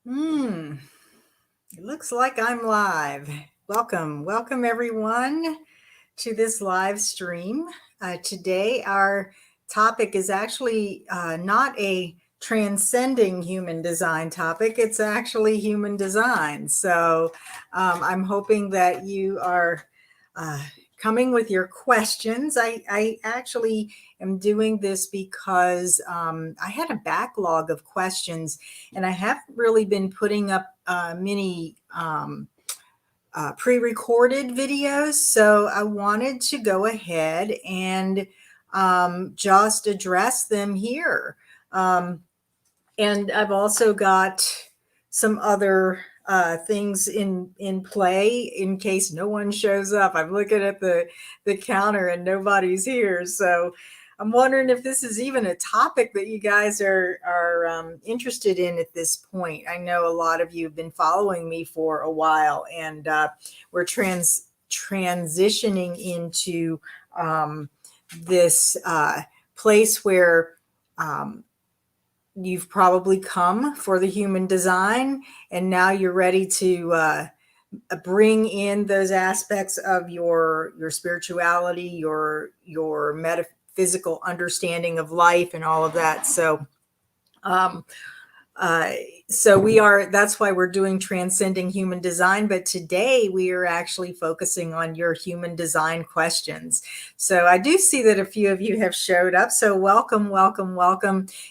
Hmm. It looks like I'm live. Welcome everyone to this live stream. Today, our topic is actually not a transcending human design topic, it's actually human design. So I'm hoping that you are uh, coming with your questions. I actually am doing this because I had a backlog of questions and I haven't really been putting up many. Pre-recorded videos. So I wanted to go ahead and just address them here. Um, and I've also got some other things in play in case no one shows up. I'm looking at the counter and nobody's here, so I'm wondering if this is even a topic that you guys are interested in at this point. I know a lot of you have been following me for a while, and we're transitioning into this place where um, you've probably come for the human design, and now you're ready to bring in those aspects of your spirituality, your metaphysical understanding of life, and all of that. Um, uh, so we are, that's why we're doing transcending human design. But today we are actually focusing on your human design questions. So I do see that a few of you have showed up. So welcome.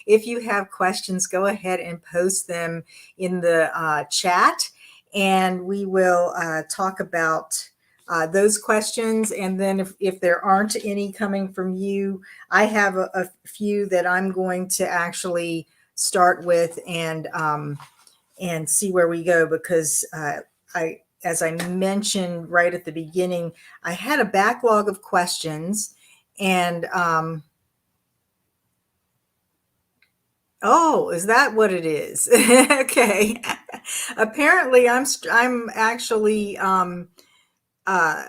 If you have questions, go ahead and post them in the chat, and we will talk about those questions. And then if there aren't any coming from you, I have a few that I'm going to actually start with and see where we go, because as I mentioned right at the beginning, I had a backlog of questions, and oh, is that what it is? Okay. Apparently, I'm actually uh,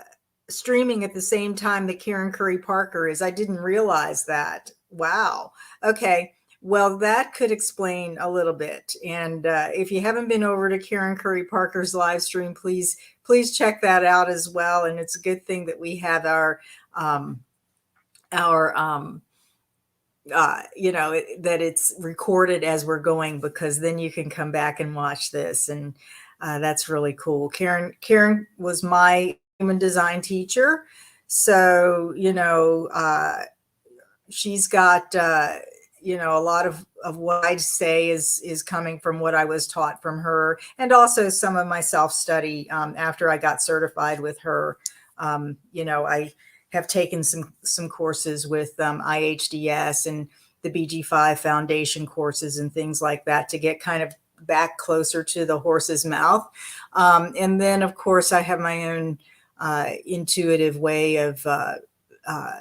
streaming at the same time that Karen Curry Parker is. I didn't realize that. Wow. Okay. Well, that could explain a little bit. And if you haven't been over to Karen Curry Parker's live stream, please check that out as well. And it's a good thing that we have um, our that it's recorded as we're going, because then you can come back and watch this, and that's really cool. Karen was my human design teacher, so she's got a lot of what I say is coming from what I was taught from her, and also some of my self-study after I got certified with her. I have taken some courses with IHDS and the BG5 Foundation courses and things like that to get kind of back closer to the horse's mouth. And then, of course, I have my own intuitive way of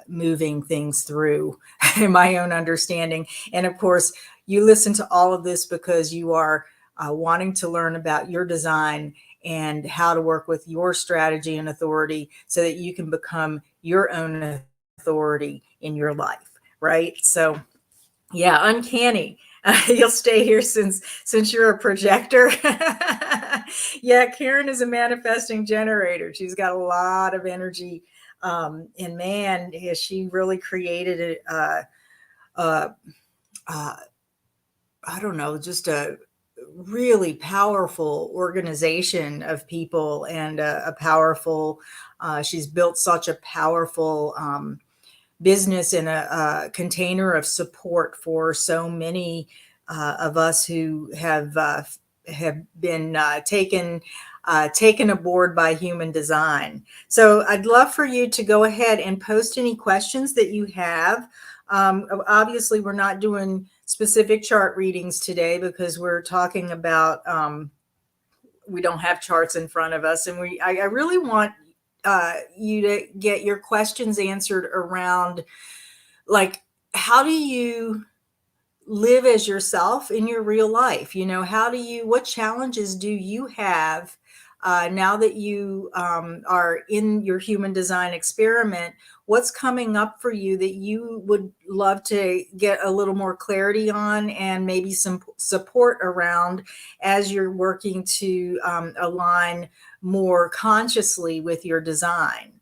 moving things through my own understanding. And of course, you listen to all of this because you are wanting to learn about your design and how to work with your strategy and authority so that you can become your own authority in your life, right? So, yeah, uncanny. You'll stay here since you're a projector. Yeah, Karen is a manifesting generator. She's got a lot of energy, and man, has she really created a I don't know, just a really powerful organization of people, and a powerful. She's built such a powerful business and a container of support for so many of us who have been taken aboard by human design. So I'd love for you to go ahead and post any questions that you have. Obviously, we're not doing specific chart readings today because we're talking about we don't have charts in front of us, and I really want you to get your questions answered around, like, how do you live as yourself in your real life? What challenges do you have now that you are in your human design experiment? what's coming up for you that you would love to get a little more clarity on and maybe some support around as you're working to align more consciously with your design.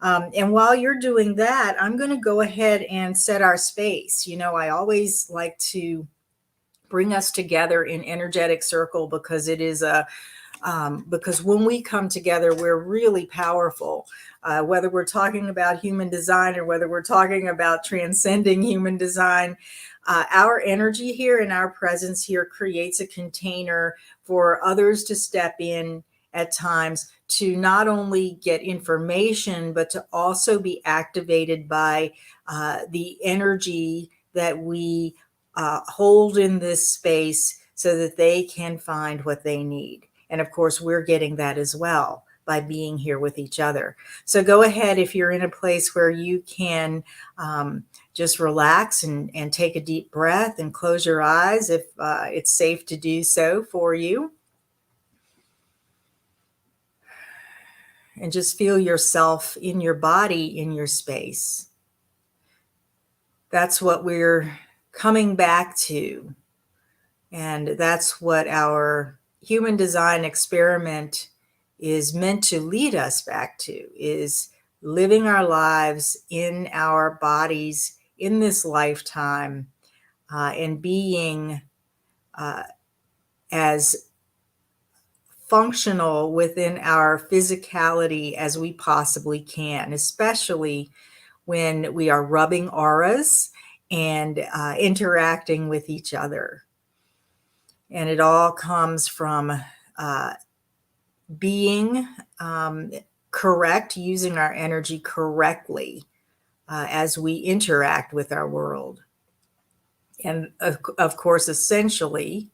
And while you're doing that, I'm going to go ahead and set our space. I always like to bring us together in energetic circle because it is because when we come together, we're really powerful. Whether we're talking about human design or whether we're talking about transcending human design, our energy here and our presence here creates a container for others to step in at times to not only get information, but to also be activated by the energy that we hold in this space so that they can find what they need. And of course, we're getting that as well by being here with each other. So go ahead if you're in a place where you can just relax and take a deep breath and close your eyes if it's safe to do so for you. And just feel yourself in your body, in your space. That's what we're coming back to. And that's what our human design experiment is meant to lead us back to, is living our lives in our bodies in this lifetime and being as functional within our physicality as we possibly can, especially when we are rubbing auras and interacting with each other. And it all comes from being correct, using our energy correctly as we interact with our world. And of course, essentially,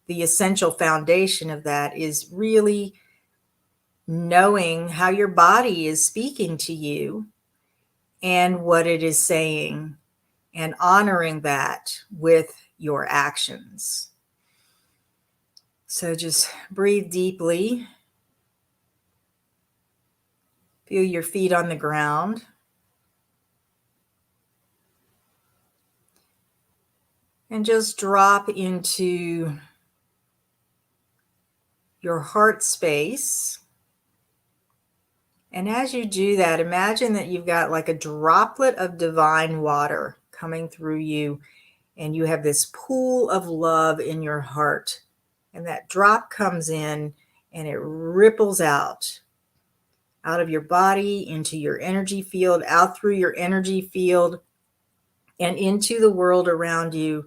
the essential foundation of that is really knowing how your body is speaking to you and what it is saying, and honoring that with your actions. So just breathe deeply. Feel your feet on the ground. And just drop into your heart space. And as you do that, imagine that you've got like a droplet of divine water coming through you, and you have this pool of love in your heart. And that drop comes in and it ripples out of your body into your energy field, out through your energy field and into the world around you,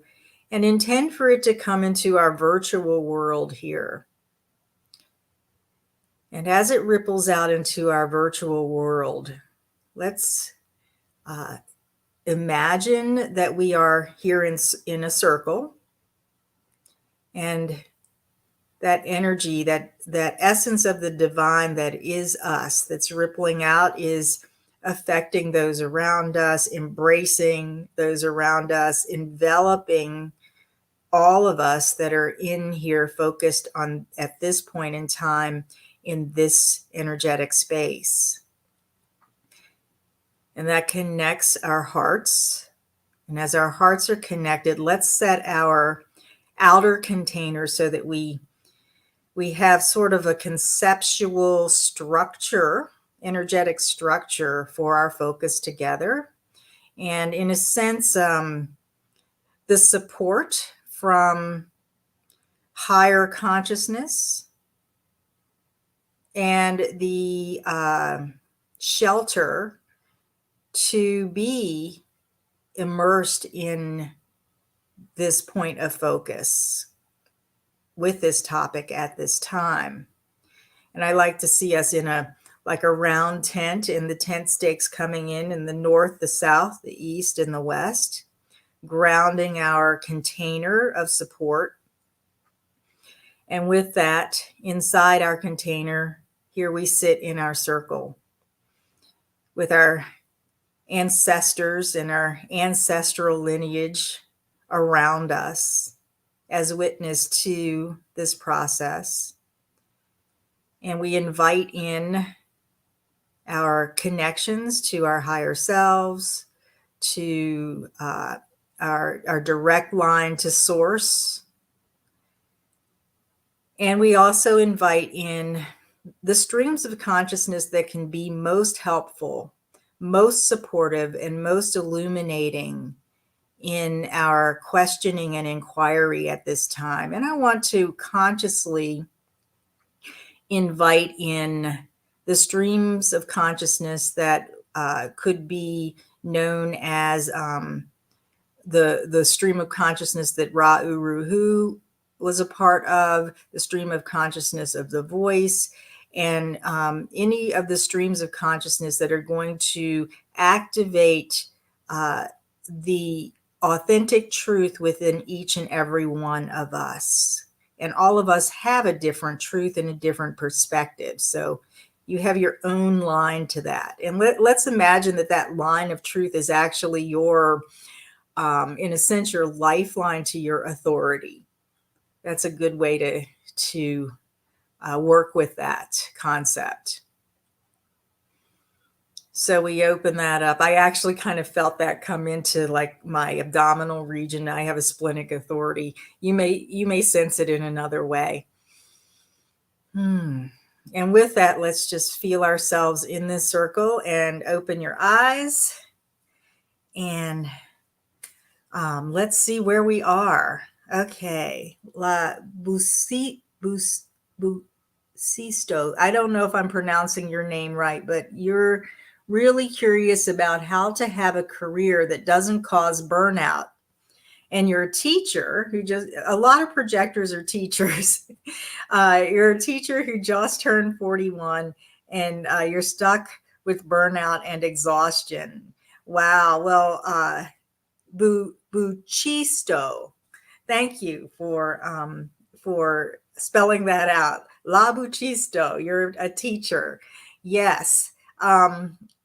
and intend for it to come into our virtual world here. And as it ripples out into our virtual world, let's imagine that we are here in a circle, and that energy, that essence of the divine that is us, that's rippling out, is affecting those around us, embracing those around us, enveloping all of us that are in here focused on at this point in time in this energetic space. And that connects our hearts. And as our hearts are connected, let's set our outer container so that we have sort of a conceptual structure, energetic structure for our focus together. And in a sense, the support from higher consciousness and the shelter to be immersed in this point of focus with this topic at this time. And I like to see us in a round tent, and the tent stakes coming in the north, the south, the east, and the west, grounding our container of support. And with that, inside our container, here we sit in our circle with our ancestors and our ancestral lineage around us as witness to this process. And we invite in our connections to our higher selves, to our direct line to source. And we also invite in the streams of consciousness that can be most helpful, most supportive, and most illuminating in our questioning and inquiry at this time. And I want to consciously invite in the streams of consciousness that could be known as the stream of consciousness that Ra-Uru-Hu was a part of, the stream of consciousness of the voice, and any of the streams of consciousness that are going to activate the authentic truth within each and every one of us. And all of us have a different truth and a different perspective. So you have your own line to that. And let's imagine that that line of truth is actually your, in a sense, your lifeline to your authority. That's a good way to work with that concept. So we open that up. I actually kind of felt that come into like my abdominal region. I have a splenic authority. You may sense it in another way. And with that, let's just feel ourselves in this circle and open your eyes. And let's see where we are. Okay. La Busisto. I don't know if I'm pronouncing your name right, but you're really curious about how to have a career that doesn't cause burnout. And you're a teacher a lot of projectors are teachers. You're a teacher who just turned 41, and you're stuck with burnout and exhaustion. Wow. Well, Buchisto. Thank you for spelling that out. La Buchisto. You're a teacher. Yes.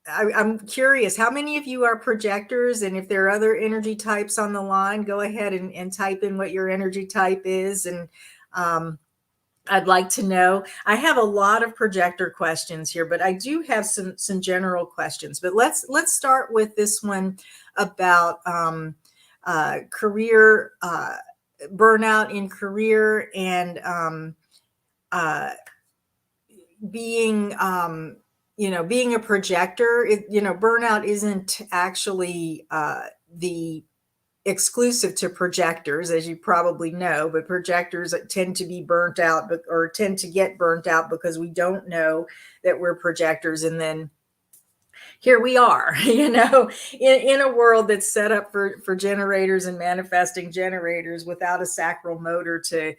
I'm curious, how many of you are projectors? And if there are other energy types on the line, go ahead and type in what your energy type is. And I'd like to know. I have a lot of projector questions here, but I do have some general questions. But let's start with this one about career burnout in career and being being a projector. Burnout isn't actually the exclusive to projectors, as you probably know, but projectors tend to be burnt out or tend to get burnt out because we don't know that we're projectors. And then here we are, in a world that's set up for generators and manifesting generators without a sacral motor to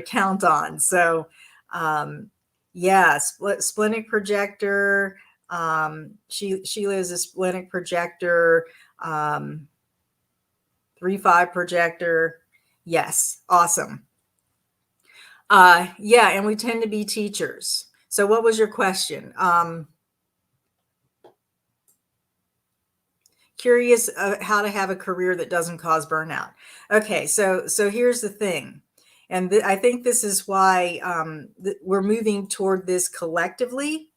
count on. So, splenic projector. Sheila is a splenic projector, 3-5 projector. Yes. Awesome. And we tend to be teachers. So what was your question? Curious how to have a career that doesn't cause burnout. Okay. So here's the thing. And I think this is why we're moving toward this collectively,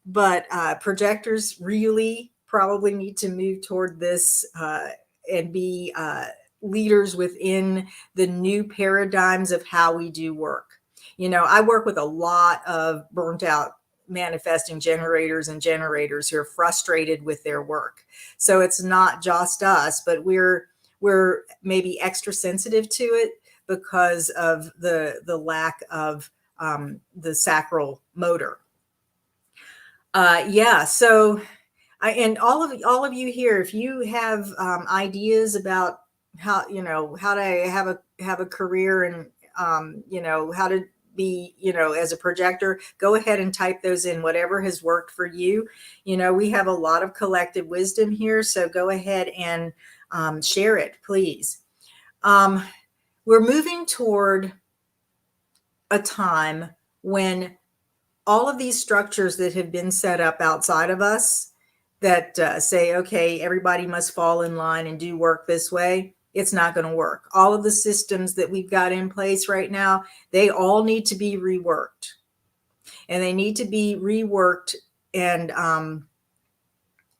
but projectors really probably need to move toward this and be leaders within the new paradigms of how we do work. I work with a lot of burnt out manifesting generators and generators who are frustrated with their work. So it's not just us, but we're maybe extra sensitive to it because of the lack of the sacral motor. So and all of you here, if you have ideas about how to have a career and how to be as a projector, go ahead and type those in, whatever has worked for you. We have a lot of collective wisdom here, so go ahead and share it, please. We're moving toward a time when all of these structures that have been set up outside of us that say, okay, everybody must fall in line and do work this way, it's not going to work. All of the systems that we've got in place right now, they all need to be reworked. and they need to be reworked and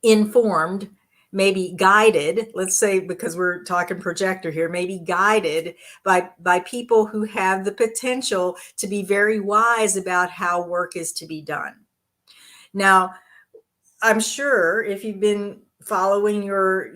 informed, maybe guided, let's say, because we're talking projector here, maybe guided by people who have the potential to be very wise about how work is to be done. Now, I'm sure if you've been following your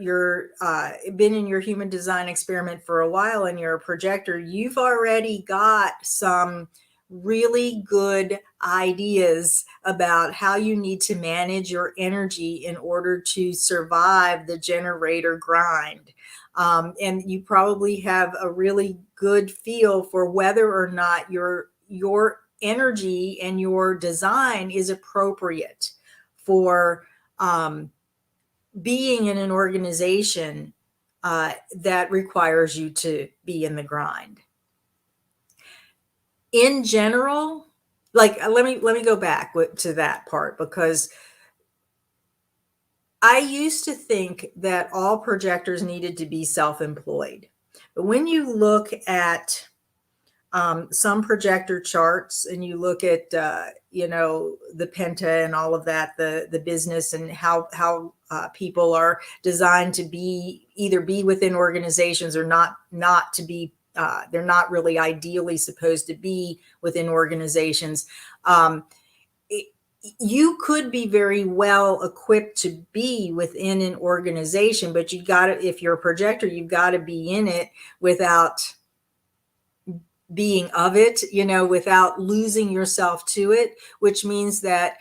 been in your human design experiment for a while and you're a projector, you've already got some really good ideas about how you need to manage your energy in order to survive the generator grind. And you probably have a really good feel for whether or not your energy and your design is appropriate for being in an organization that requires you to be in the grind. In general, like let me go back to that part, because I used to think that all projectors needed to be self-employed. But when you look at some projector charts and you look at the penta and all of that, the business and how people are designed to be either be within organizations or not to be, they're not really ideally supposed to be within organizations. You could be very well equipped to be within an organization, but you got to, if you're a projector, you've got to be in it without being of it, without losing yourself to it, which means that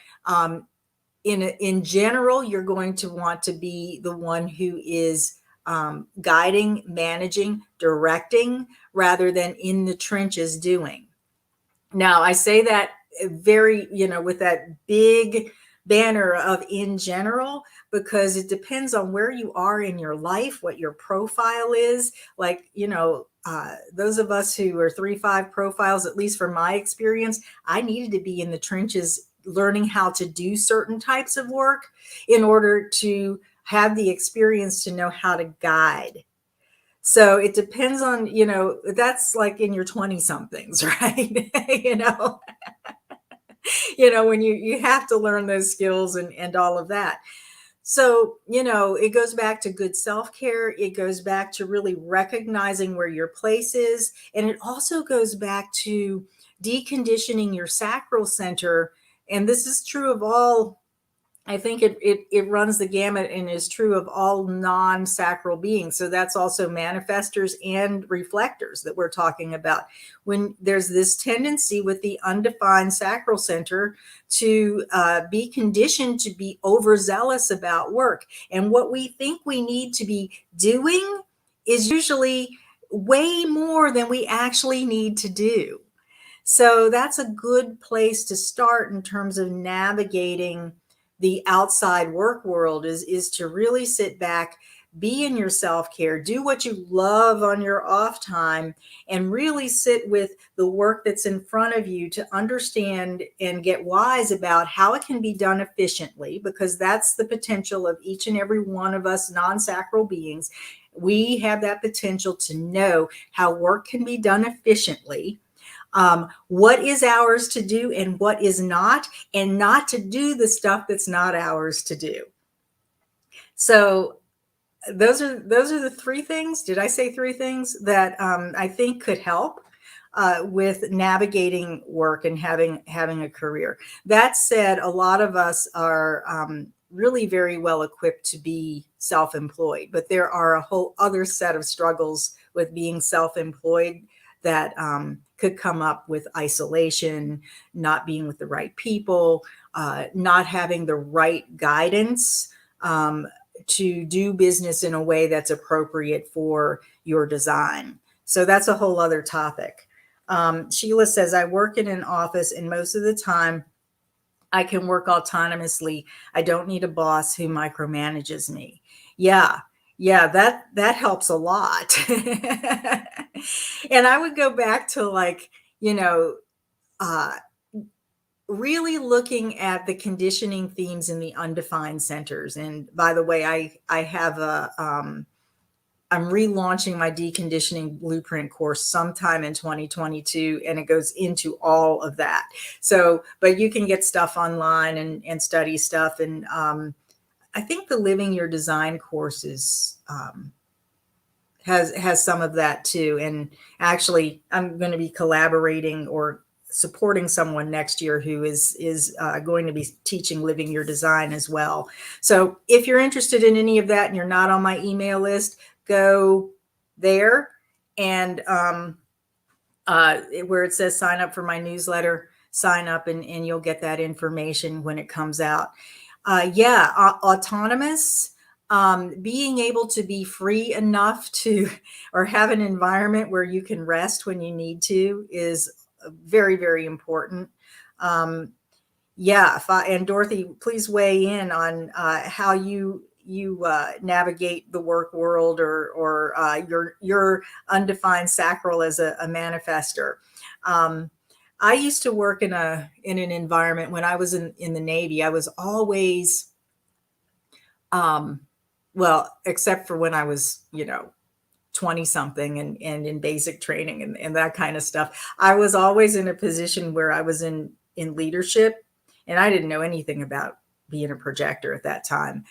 in general, you're going to want to be the one who is guiding, managing, directing, rather than in the trenches doing. Now, I say that very, with that big banner of in general, because it depends on where you are in your life, what your profile is. Like, those of us who are 3-5 profiles, at least from my experience, I needed to be in the trenches learning how to do certain types of work in order to have the experience to know how to guide. So it depends on, that's like in your 20 somethings, right? When you have to learn those skills and all of that. So, it goes back to good self-care. It goes back to really recognizing where your place is. And it also goes back to deconditioning your sacral center. And this is true of all, I think it runs the gamut and is true of all non-sacral beings. So that's also manifestors and reflectors that we're talking about. When there's this tendency with the undefined sacral center to be conditioned to be overzealous about work. And what we think we need to be doing is usually way more than we actually need to do. So that's a good place to start in terms of navigating the outside work world, is to really sit back, be in your self-care, do what you love on your off time, and really sit with the work that's in front of you to understand and get wise about how it can be done efficiently, because that's the potential of each and every one of us non-sacral beings. We have that potential to know how work can be done efficiently. What is ours to do and what is not, and not to do the stuff that's not ours to do. So those are the 3 things. Did I say 3 things that I think could help with navigating work and having a career? That said, a lot of us are really very well equipped to be self-employed, but there are a whole other set of struggles with being self-employed that could come up with isolation, not being with the right people, not having the right guidance to do business in a way that's appropriate for your design. So that's a whole other topic. Sheila says, I work in an office and most of the time I can work autonomously. I don't need a boss who micromanages me. Yeah, that helps a lot. And I would go back to really looking at the conditioning themes in the undefined centers. And by the way, I have a I'm relaunching my deconditioning blueprint course sometime in 2022, and it goes into all of that. So, but you can get stuff online and study stuff. And I think the Living Your Design courses has some of that too. And actually, I'm going to be collaborating or supporting someone next year who is going to be teaching Living Your Design as well. So if you're interested in any of that and you're not on my email list, go there and where it says sign up for my newsletter, sign up and you'll get that information when it comes out. Autonomous, being able to be free enough to, or have an environment where you can rest when you need to is very, very important. And Dorothy, please weigh in on how you navigate the work world or your undefined sacral as a manifester. I used to work in an environment when I was in the Navy. I was always, except for when I was, 20 something and in basic training and that kind of stuff, I was always in a position where I was in leadership, and I didn't know anything about being a projector at that time.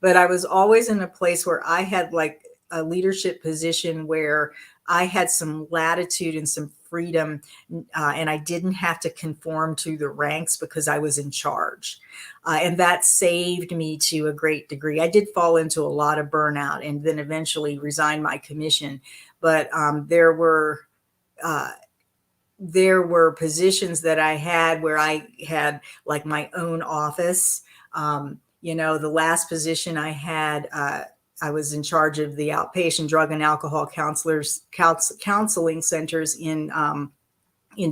But I was always in a place where I had like a leadership position where I had some latitude and some freedom, and I didn't have to conform to the ranks because I was in charge. And that saved me to a great degree. I did fall into a lot of burnout and then eventually resigned my commission. But there were positions that I had where I had like my own office. The last position I had, I was in charge of the outpatient drug and alcohol counseling centers in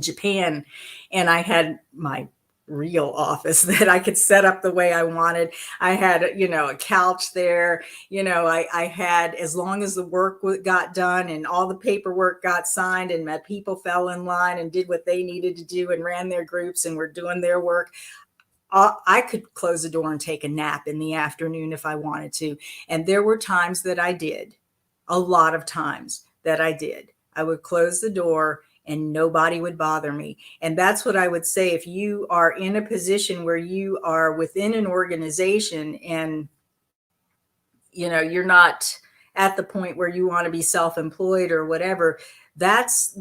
Japan. And I had my real office that I could set up the way I wanted. I had, a couch there. I had, as long as the work got done and all the paperwork got signed and my people fell in line and did what they needed to do and ran their groups and were doing their work, I could close the door and take a nap in the afternoon if I wanted to. And there were times that I did, a lot of times that I did. I would close the door and nobody would bother me. And that's what I would say. If you are in a position where you are within an organization and, you're not at the point where you want to be self-employed or whatever, that's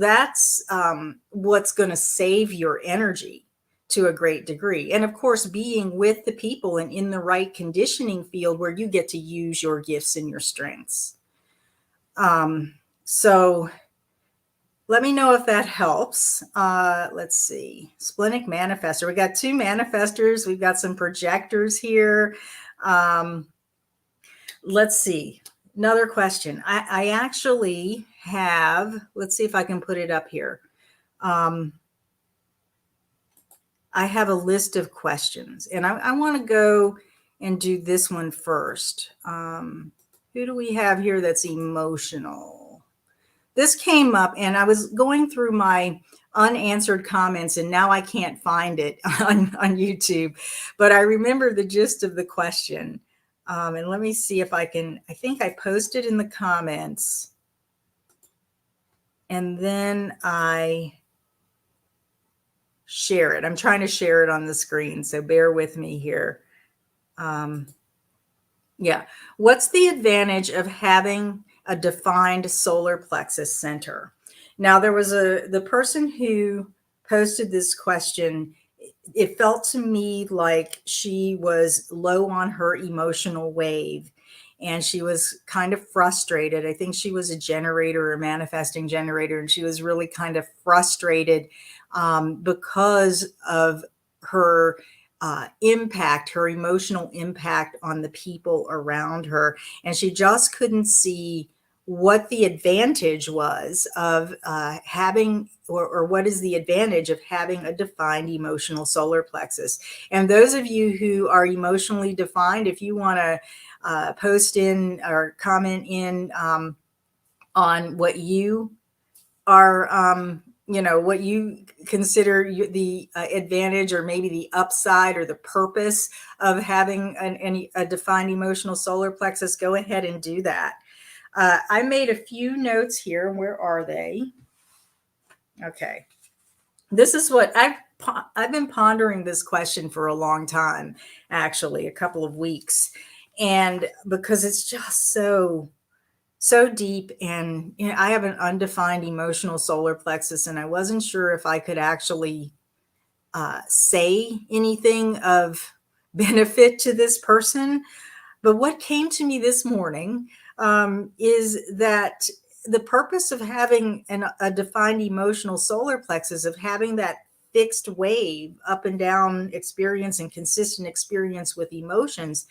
what's going to save your energy to a great degree. And of course, being with the people and in the right conditioning field where you get to use your gifts and your strengths. So let me know if that helps. Let's see. Splenic manifester. We got two manifestors. We've got some projectors here. Let's see. Another question. I actually have, let's see if I can put it up here. I have a list of questions, and I want to go and do this one first. Who do we have here that's emotional? This came up, and I was going through my unanswered comments, and now I can't find it on YouTube, but I remember the gist of the question. And let me see if I think I posted in the comments, and then I share it. I'm trying to share it on the screen, so bear with me here. What's the advantage of having a defined solar plexus center? Now, there was the person who posted this question. It felt to me like she was low on her emotional wave, and she was kind of frustrated. I think she was a generator or a manifesting generator, and she was really kind of frustrated because of her impact, her emotional impact on the people around her. And she just couldn't see what the advantage was of having, or what is the advantage of having a defined emotional solar plexus. And those of you who are emotionally defined, if you want to post in or comment in on what you are, what you consider the advantage or maybe the upside or the purpose of having a defined emotional solar plexus, go ahead and do that. I made a few notes here. Where are they? Okay. This is what I've been pondering this question for a long time, actually, a couple of weeks. And because it's just so deep, and I have an undefined emotional solar plexus, and I wasn't sure if I could actually say anything of benefit to this person. But what came to me this morning is that the purpose of having a defined emotional solar plexus, of having that fixed wave up and down experience and consistent experience with emotions,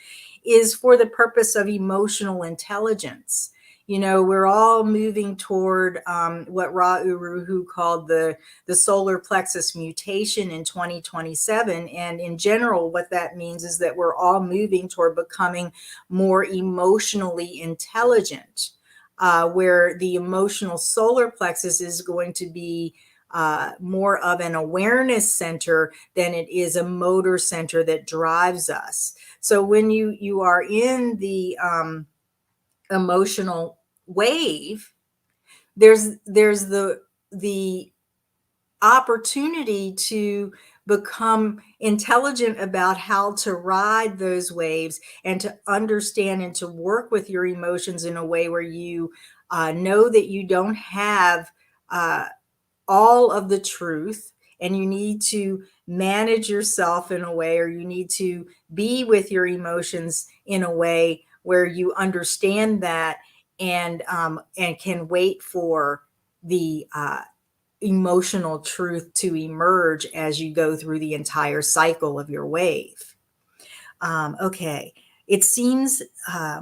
is for the purpose of emotional intelligence. We're all moving toward what Ra Uru Hu called the solar plexus mutation in 2027. And in general, what that means is that we're all moving toward becoming more emotionally intelligent, where the emotional solar plexus is going to be more of an awareness center than it is a motor center that drives us. So when you are in the emotional wave, there's the opportunity to become intelligent about how to ride those waves, and to understand and to work with your emotions in a way where you know that you don't have all of the truth, and you need to manage yourself in a way, or you need to be with your emotions in a way where you understand that, and can wait for the emotional truth to emerge as you go through the entire cycle of your wave. Okay, it seems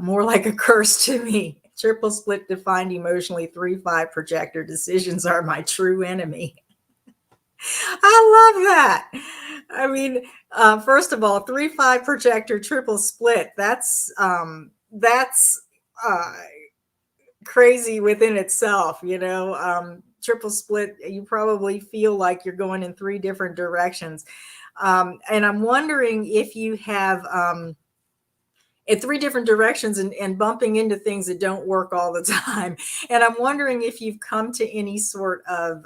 more like a curse to me. Triple split defined emotionally 3-5 projector decisions are my true enemy. I love that. I mean, first of all, 3-5 projector triple split. That's crazy within itself. Triple split. You probably feel like you're going in 3 different directions, and I'm wondering if you have in 3 different directions, and bumping into things that don't work all the time. And I'm wondering if you've come to any sort of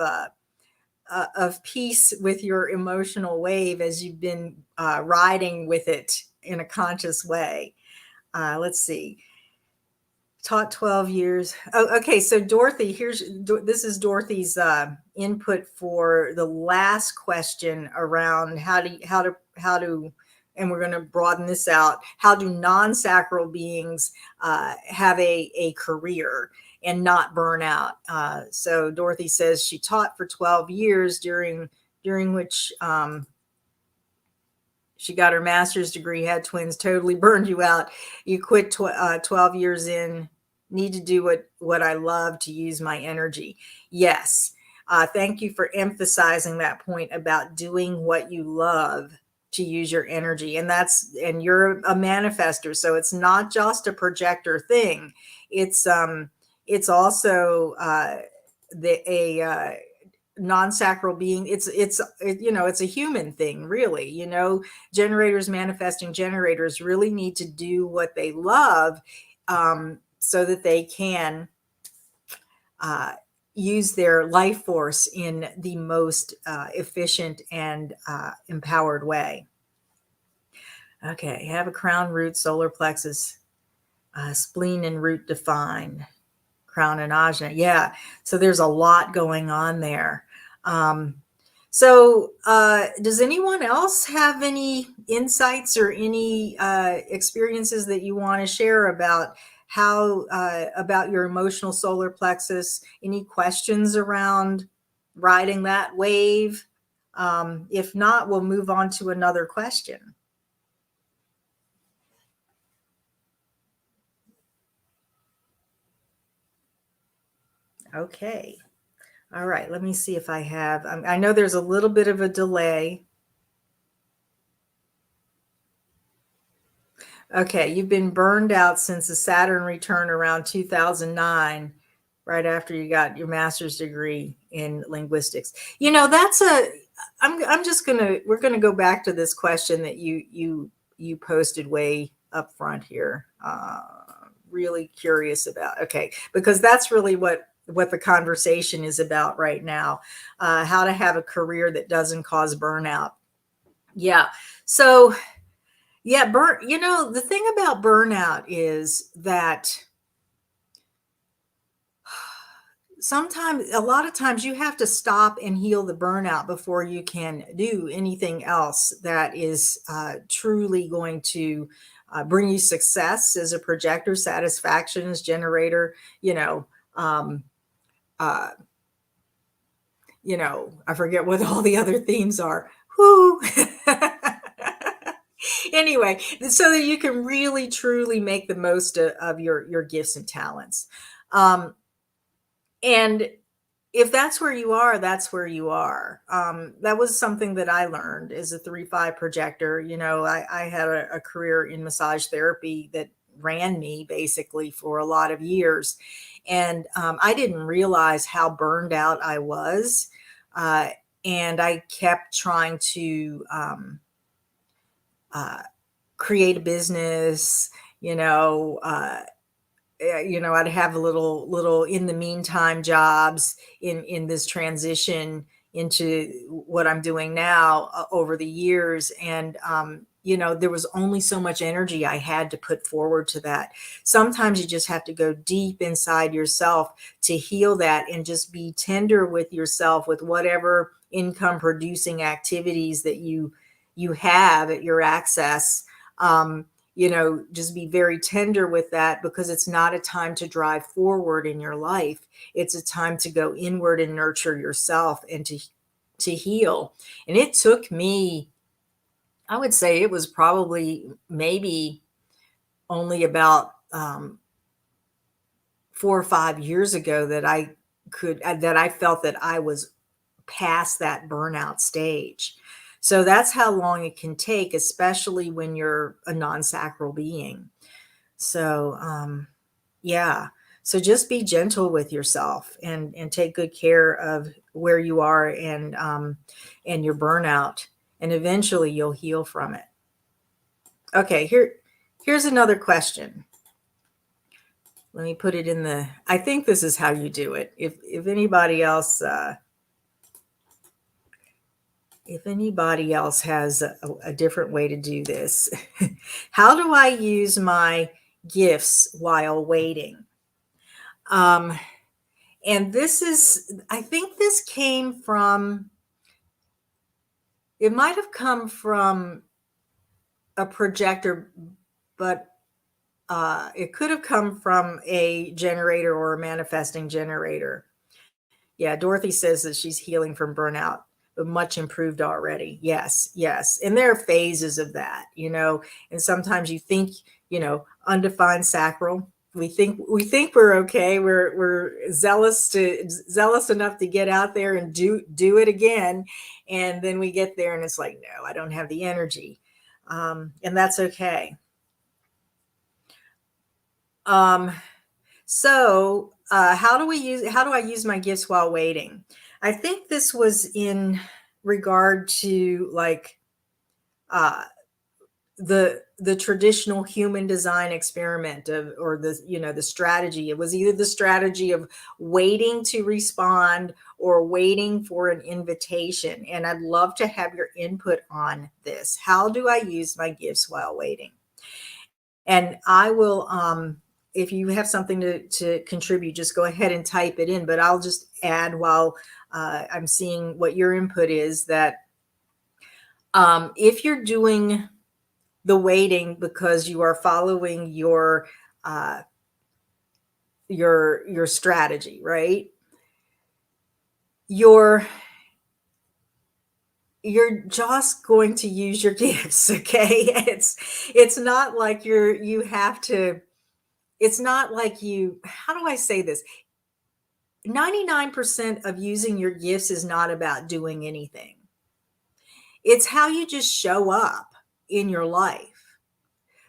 peace with your emotional wave as you've been riding with it in a conscious way. Let's see. Taught 12 years. Oh, okay. So Dorothy, this is Dorothy's input for the last question around how to, and we're going to broaden this out. How do non-sacral beings have a career and not burn out? So Dorothy says she taught for 12 years, during which she got her master's degree, had twins, totally burned you out. You quit 12 years in. Need to do what I love to use my energy. Yes. Thank you for emphasizing that point about doing what you love to use your energy. And you're a manifester. So it's not just a projector thing. It's also a non-sacral being. It's a human thing, really. Generators, manifesting generators, really need to do what they love, so that they can use their life force in the most efficient and empowered way. Okay, have a crown, root, solar plexus, spleen and root defined, crown and ajna. Yeah, so there's a lot going on there. So does anyone else have any insights or any experiences that you want to share about about your emotional solar plexus? Any questions around riding that wave? If not, we'll move on to another question. Okay. All right, let me see if I have, I know there's a little bit of a delay. Okay, you've been burned out since the Saturn return around 2009, right after you got your master's degree in linguistics. We're gonna go back to this question that you posted way up front here. really curious about. Okay, because that's really what the conversation is about right now. How to have a career that doesn't cause burnout. Yeah. So yeah, the thing about burnout is that sometimes, a lot of times, you have to stop and heal the burnout before you can do anything else that is truly going to bring you success as a projector, satisfaction as generator, you know, um, uh, I forget what all the other themes are. Whoo. Anyway, so that you can really truly make the most of your gifts and talents. And if that's where you are, that's where you are. That was something that I learned as a 3-5 projector. I had a career in massage therapy that ran me basically for a lot of years. And I didn't realize how burned out I was. Uh, and I kept trying to uh, create a business, you know, uh, I'd have little in the meantime jobs in this transition into what I'm doing now over the years. And, there was only so much energy I had to put forward to that. Sometimes you just have to go deep inside yourself to heal that and just be tender with yourself with whatever income producing activities that you have at your access. Just be very tender with that, because it's not a time to drive forward in your life. It's a time to go inward and nurture yourself and to heal. And it took me, I would say it was probably maybe only about 4 or 5 years ago that I felt that I was past that burnout stage. So that's how long it can take, especially when you're a non-sacral being. So, yeah. So just be gentle with yourself and take good care of where you are and your burnout, and eventually you'll heal from it. Okay, here's another question. Let me put it in I think this is how you do it. If anybody else has a different way to do this. How do I use my gifts while waiting? And I think this it might have come from a projector, but it could have come from a generator or a manifesting generator. Yeah, Dorothy says that she's healing from burnout, but much improved already. Yes, yes. And there are phases of that, and sometimes you think, undefined sacral. We think we're okay. We're zealous enough to get out there and do it again. And then we get there and it's like, no, I don't have the energy. And that's okay. So how do I use my gifts while waiting? I think this was in regard to like the traditional human design experiment or the strategy. It was either the strategy of waiting to respond or waiting for an invitation. And I'd love to have your input on this. How do I use my gifts while waiting? And I will, if you have something to contribute, just go ahead and type it in. But I'll just add while I'm seeing what your input is that if you're doing the waiting because you are following your strategy, right? You're just going to use your gifts, okay? It's not like you have to. It's not like how do I say this? 99% of using your gifts is not about doing anything. It's how you just show up in your life.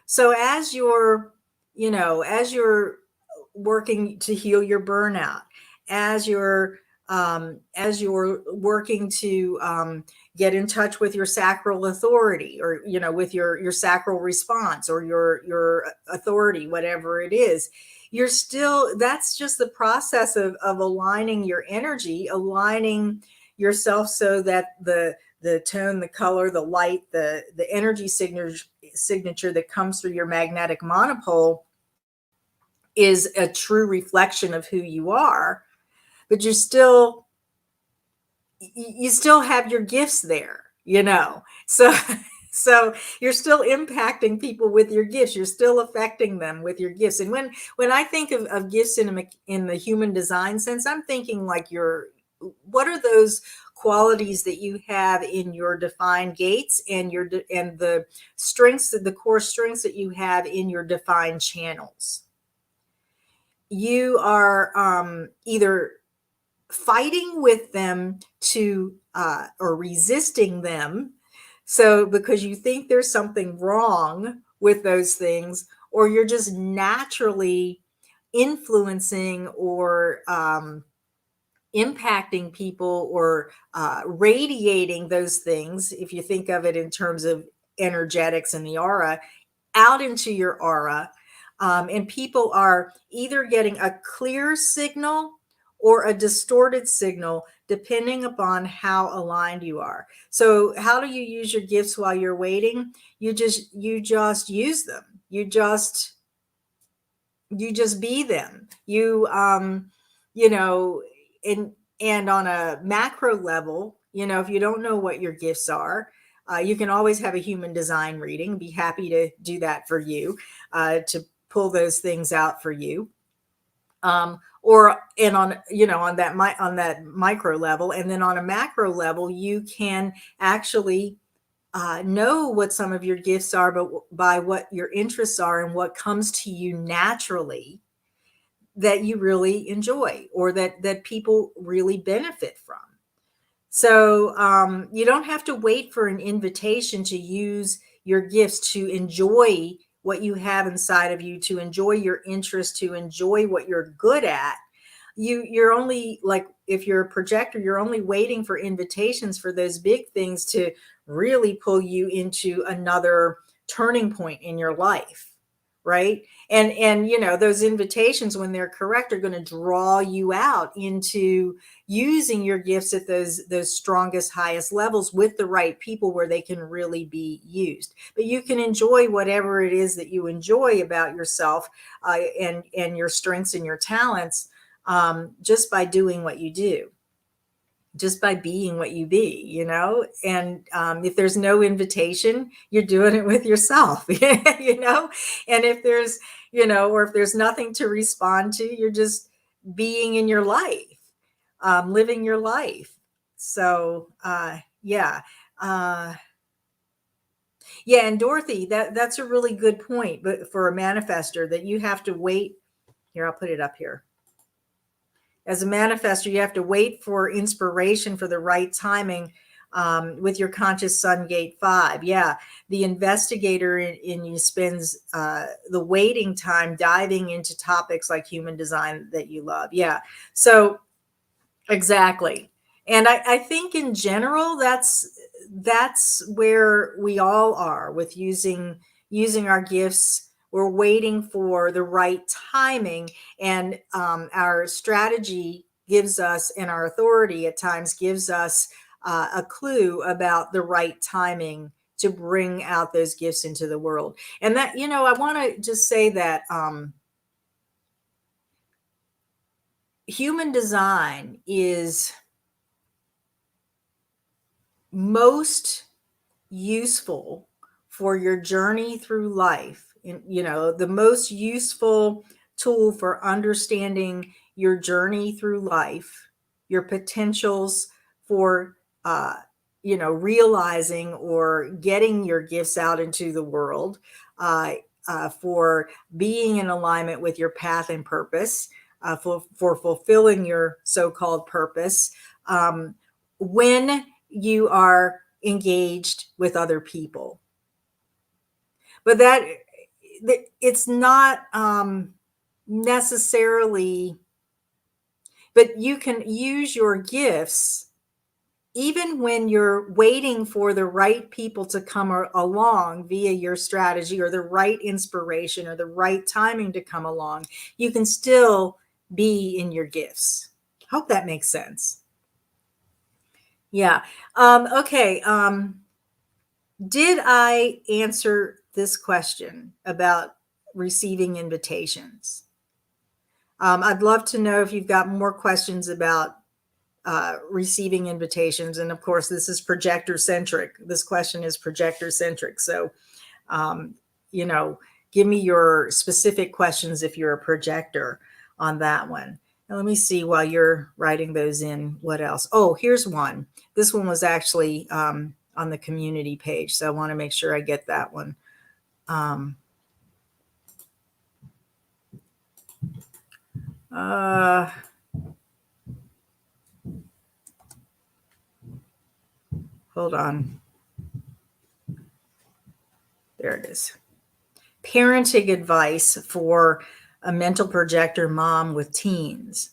So as you're working to heal your burnout, as you're as you're working to get in touch with your sacral authority, or with your sacral response, or your authority, whatever it is. You're still, that's just the process of aligning your energy, aligning yourself so that the tone, the color, the light, the energy signature that comes through your magnetic monopole is a true reflection of who you are. But you still have your gifts there, so so you're still impacting people with your gifts. You're still affecting them with your gifts. And when I think of gifts in the human design sense, I'm thinking like what are those qualities that you have in your defined gates, and and the strengths, the core strengths that you have in your defined channels. You are either fighting with them or resisting them, so because you think there's something wrong with those things, or you're just naturally influencing or impacting people, or radiating those things, if you think of it in terms of energetics and the aura, out into your aura. And people are either getting a clear signal or a distorted signal, depending upon how aligned you are. So how do you use your gifts while you're waiting? You just use them. You just be them. You know and on a macro level, if you don't know what your gifts are, you can always have a human design reading. Be happy to do that for you, to pull those things out for you. On that micro level, and then on a macro level, you can actually know what some of your gifts are, but by what your interests are and what comes to you naturally that you really enjoy, or that people really benefit from. So you don't have to wait for an invitation to use your gifts, to enjoy what you have inside of you, to enjoy your interest, to enjoy what you're good at. You're only, like, if you're a projector, you're only waiting for invitations for those big things to really pull you into another turning point in your life, right? And those invitations, when they're correct, are going to draw you out into using your gifts at those strongest, highest levels with the right people, where they can really be used. But you can enjoy whatever it is that you enjoy about yourself, and your strengths and your talents, just by doing what you do, just by being what you be, and if there's no invitation, you're doing it with yourself. And if there's, or if there's nothing to respond to, you're just being in your life, living your life. So yeah. Yeah, and Dorothy, that's a really good point, but for a manifester, that you have to wait. Here, I'll put it up here. As a manifester, you have to wait for inspiration, for the right timing, with your conscious sun gate 5. Yeah, the investigator in you spends the waiting time diving into topics like human design that you love. Yeah, so exactly. And I think in general, that's where we all are with using our gifts. We're waiting for the right timing, and our strategy gives us, and our authority at times gives us a clue about the right timing to bring out those gifts into the world. And that, I want to just say that human design is most useful for your journey through life. And, the most useful tool for understanding your journey through life, your potentials for, realizing or getting your gifts out into the world, for being in alignment with your path and purpose, for fulfilling your so-called purpose, when you are engaged with other people. But that it's not necessarily, but you can use your gifts even when you're waiting for the right people to come along via your strategy, or the right inspiration, or the right timing to come along. You can still be in your gifts. Hope that makes sense. Yeah. Okay. Did I answer this question about receiving invitations? I'd love to know if you've got more questions about receiving invitations. And of course, this is projector centric. This question is projector centric. So, um, you know, give me your specific questions if you're a projector on that one. And let me see while you're writing those in, what else? Oh, here's one. This one was actually on the community page. So I want to make sure I get that one. Uh, hold on. There it is. Parenting advice for a mental projector mom with teens.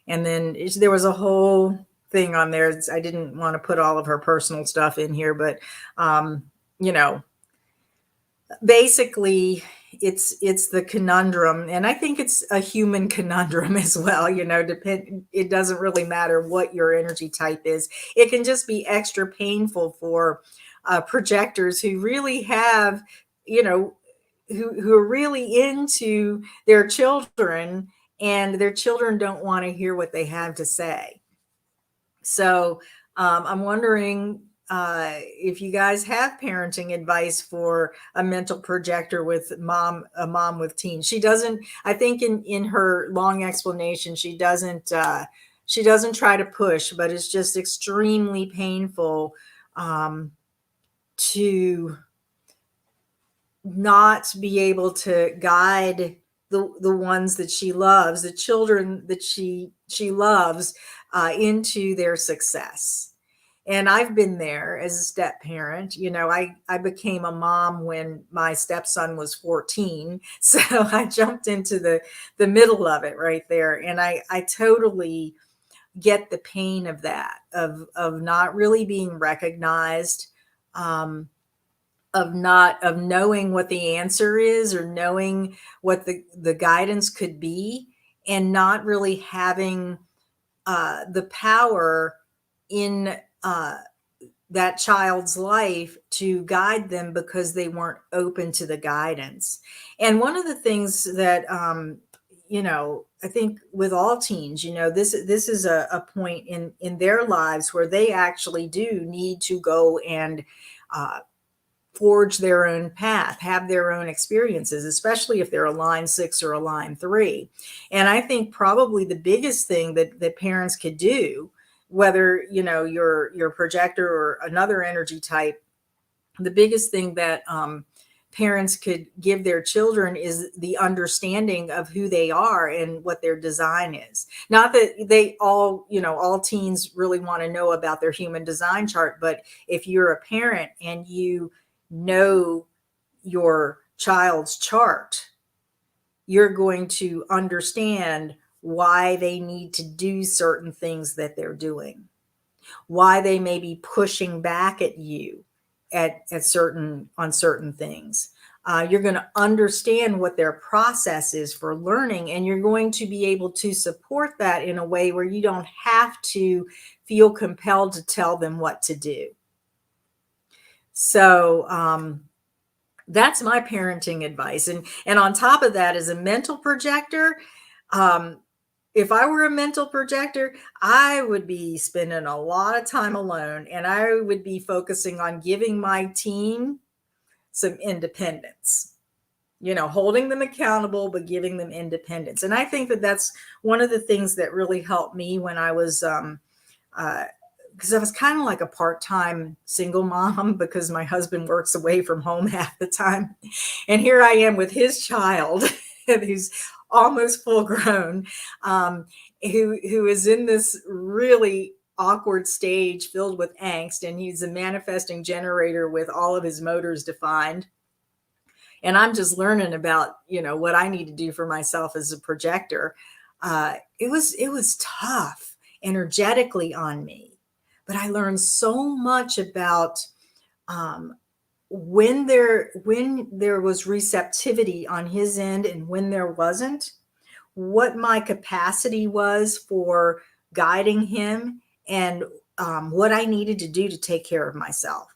And then there was a whole thing on there. I didn't want to put all of her personal stuff in here, but you know, basically it's the conundrum, and I think it's a human conundrum as well. It doesn't really matter what your energy type is. It can just be extra painful for projectors who really have, who are really into their children, and their children don't want to hear what they have to say. So I'm wondering if you guys have parenting advice for a mental projector with a mom with teens. She doesn't, I think in her long explanation, she doesn't try to push, but it's just extremely painful to not be able to guide the ones that she loves, the children that she loves, into their success. And I've been there as a step parent. I became a mom when my stepson was 14. So I jumped into the middle of it right there. And I totally get the pain of that, of not really being recognized, of knowing what the answer is, or knowing what the guidance could be, and not really having the power in that child's life to guide them, because they weren't open to the guidance. And one of the things that I think with all teens, this is a point in their lives where they actually do need to go and forge their own path, have their own experiences, especially if they're a line 6 or a line 3. And I think probably the biggest thing that parents could do, whether you're a projector or another energy type, the biggest thing that parents could give their children is the understanding of who they are and what their design is. Not that they all teens really want to know about their human design chart, but if you're a parent and you know your child's chart, you're going to understand why they need to do certain things that they're doing, why they may be pushing back at you on certain things. You're going to understand what their process is for learning, and you're going to be able to support that in a way where you don't have to feel compelled to tell them what to do. So that's my parenting advice. And on top of that, as a mental projector, if I were a mental projector, I would be spending a lot of time alone, and I would be focusing on giving my team some independence, holding them accountable, but giving them independence. And I think that that's one of the things that really helped me when I was, because I was kind of like a part-time single mom, because my husband works away from home half the time. And here I am with his child, who's almost full grown, who is in this really awkward stage filled with angst, and he's a manifesting generator with all of his motors defined. And I'm just learning about, what I need to do for myself as a projector. it was tough energetically on me, but I learned so much about um, when there was receptivity on his end and when there wasn't, what my capacity was for guiding him, and what I needed to do to take care of myself.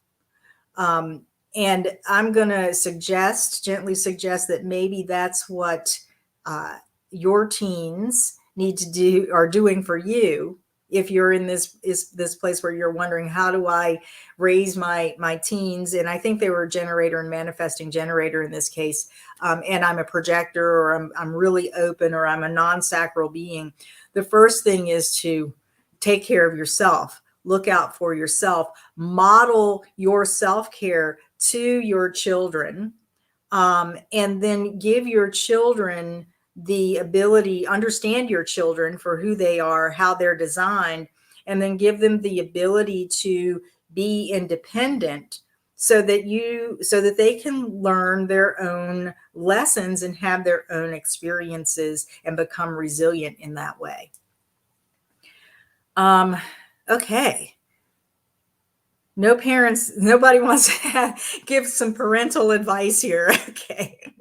Um, and I'm going to gently suggest that maybe that's what uh, your teens need to do, are doing for you. If you're in this place where you're wondering, how do I raise my teens? And I think they were a generator and manifesting generator in this case. And I'm a projector, or I'm really open, or I'm a non-sacral being. The first thing is to take care of yourself, look out for yourself, model your self-care to your children, and then give your children the ability, understand your children for who they are, how they're designed, and then give them the ability to be independent, so that they can learn their own lessons and have their own experiences and become resilient in that way. Okay. No parents, nobody wants to give some parental advice here. Okay.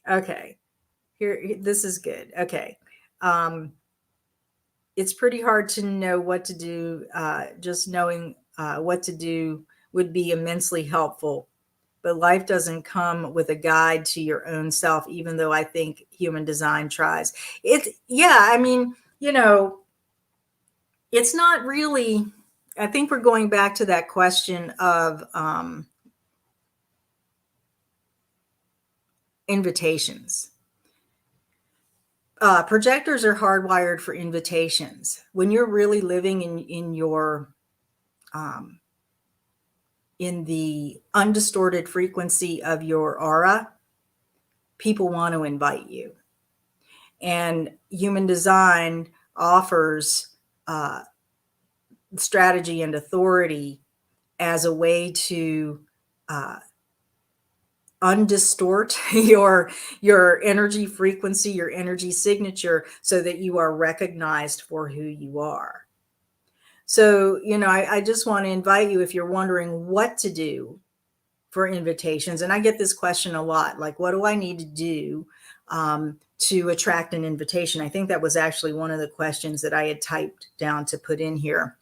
Okay. Here, this is good. Okay. It's pretty hard to know what to do. Just knowing what to do would be immensely helpful. But life doesn't come with a guide to your own self, even though I think human design tries. I mean, it's not really, I think we're going back to that question of invitations. Projectors are hardwired for invitations. When you're really living in your in the undistorted frequency of your aura, people want to invite you. And human design offers strategy and authority as a way to undistort your energy frequency, your energy signature, so that you are recognized for who you are. So, I just want to invite you, if you're wondering what to do for invitations, and I get this question a lot, like, what do I need to do to attract an invitation? I think that was actually one of the questions that I had typed down to put in here.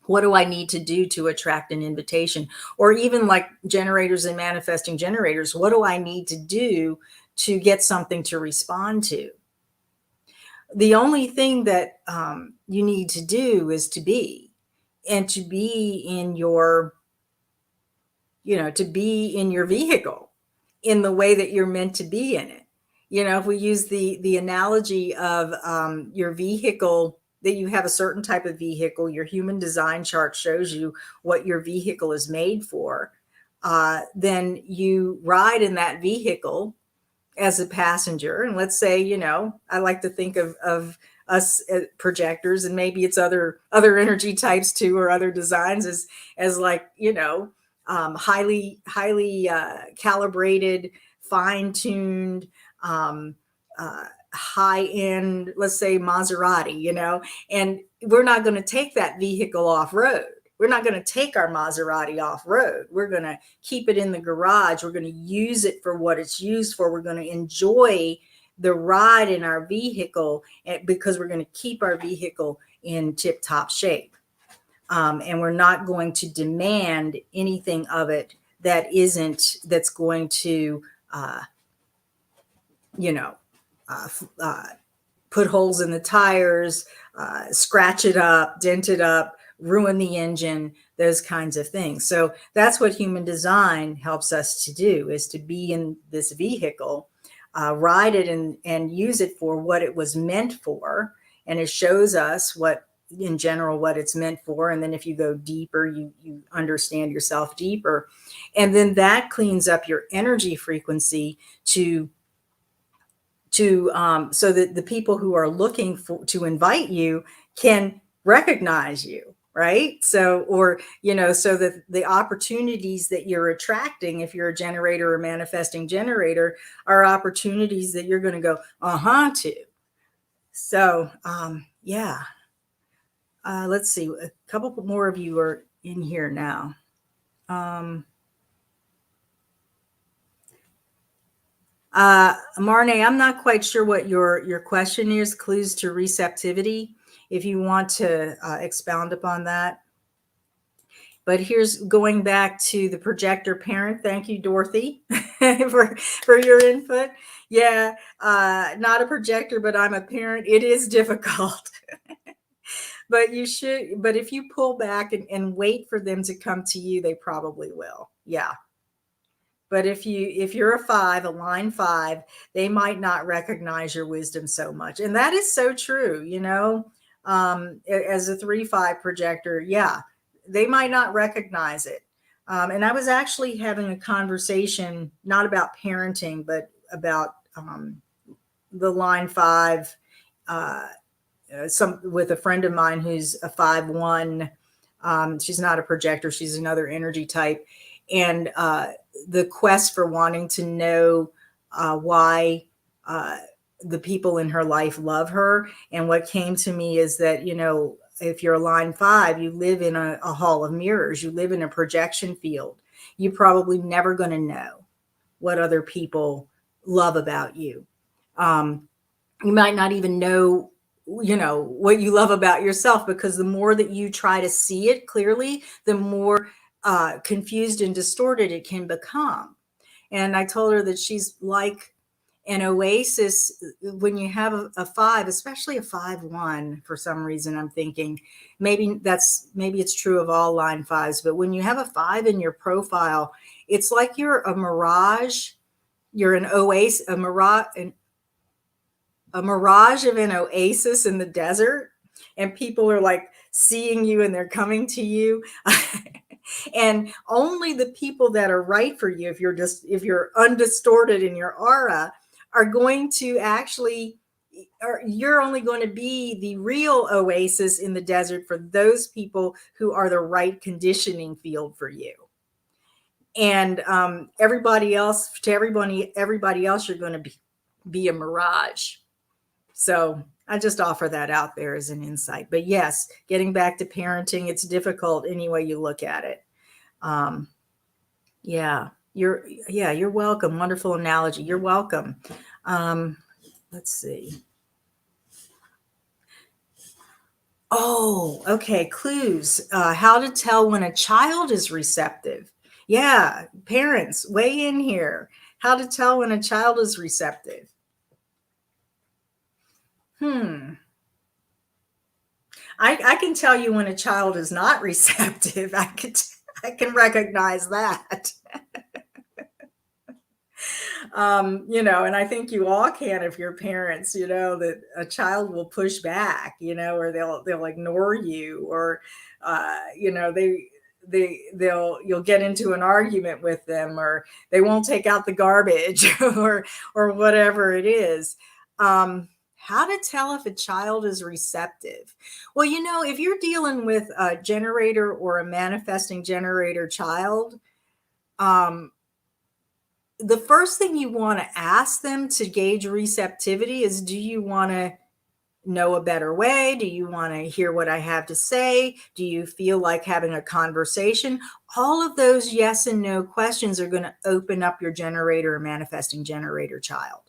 What do I need to do to attract an invitation? Or even like generators and manifesting generators, what do I need to do to get something to respond to? The only thing that you need to do is to be, and to be in your, to be in your vehicle in the way that you're meant to be in it. If we use the analogy of your vehicle, that you have a certain type of vehicle, your human design chart shows you what your vehicle is made for. Then you ride in that vehicle as a passenger. And let's say, I like to think of us projectors, and maybe it's other energy types too, or other designs, as like, highly calibrated, fine-tuned, high-end, let's say Maserati, and we're not going to take that vehicle off-road. We're not going to take our Maserati off-road. We're going to keep it in the garage. We're going to use it for what it's used for. We're going to enjoy the ride in our vehicle, because we're going to keep our vehicle in tip-top shape. And we're not going to demand anything of it that's going to, put holes in the tires, scratch it up, dent it up, ruin the engine, those kinds of things. So that's what human design helps us to do, is to be in this vehicle, ride it and use it for what it was meant for. And it shows us in general what it's meant for. And then if you go deeper, you understand yourself deeper. And then that cleans up your energy frequency so that the people who are looking to invite you can recognize you, right? So, so that the opportunities that you're attracting, if you're a generator or manifesting generator, are opportunities that you're going to go, to. So, yeah, let's see. A couple more of you are in here now. Um, Marne, I'm not quite sure what your question is. Clues to receptivity. If you want to expound upon that. But here's going back to the projector parent. Thank you, Dorothy, for your input. Yeah, not a projector, but I'm a parent. It is difficult. But you should, but if you pull back and wait for them to come to you, they probably will. Yeah. But if you're a five, a line five, they might not recognize your wisdom so much. And that is so true, as a 3-5 projector, yeah, they might not recognize it. And I was actually having a conversation, not about parenting, but about the line five, uh, some with a friend of mine who's a 5-1. She's not a projector, she's another energy type. And the quest for wanting to know why the people in her life love her. And what came to me is that, if you're a line five, you live in a hall of mirrors, you live in a projection field. You're probably never going to know what other people love about you. You might not even know what you love about yourself, because the more that you try to see it clearly, the more confused and distorted it can become. And I told her that she's like an oasis. When you have a five, especially a 5-1, for some reason I'm thinking maybe it's true of all line fives, but when you have a five in your profile, it's like you're a mirage. You're an oasis, a mirage of an oasis in the desert, and people are like seeing you and they're coming to you. And only the people that are right for you, if you're undistorted in your aura, are going to actually, or you're only going to be the real oasis in the desert for those people who are the right conditioning field for you. And everybody else, you're going to be a mirage. So I just offer that out there as an insight. But yes, getting back to parenting, it's difficult any way you look at it. Yeah, you're welcome. Wonderful analogy. You're welcome. Let's see. Oh, okay. Clues. How to tell when a child is receptive. Yeah, parents, weigh in here. How to tell when a child is receptive. I can tell you when a child is not receptive. I can recognize that. And I think you all can, if you're parents, that a child will push back, or they'll ignore you, or you'll get into an argument with them, or they won't take out the garbage, or whatever it is. How to tell if a child is receptive? Well, if you're dealing with a generator or a manifesting generator child, the first thing you want to ask them to gauge receptivity is, do you want to know a better way? Do you want to hear what I have to say? Do you feel like having a conversation? All of those yes and no questions are going to open up your generator or manifesting generator child.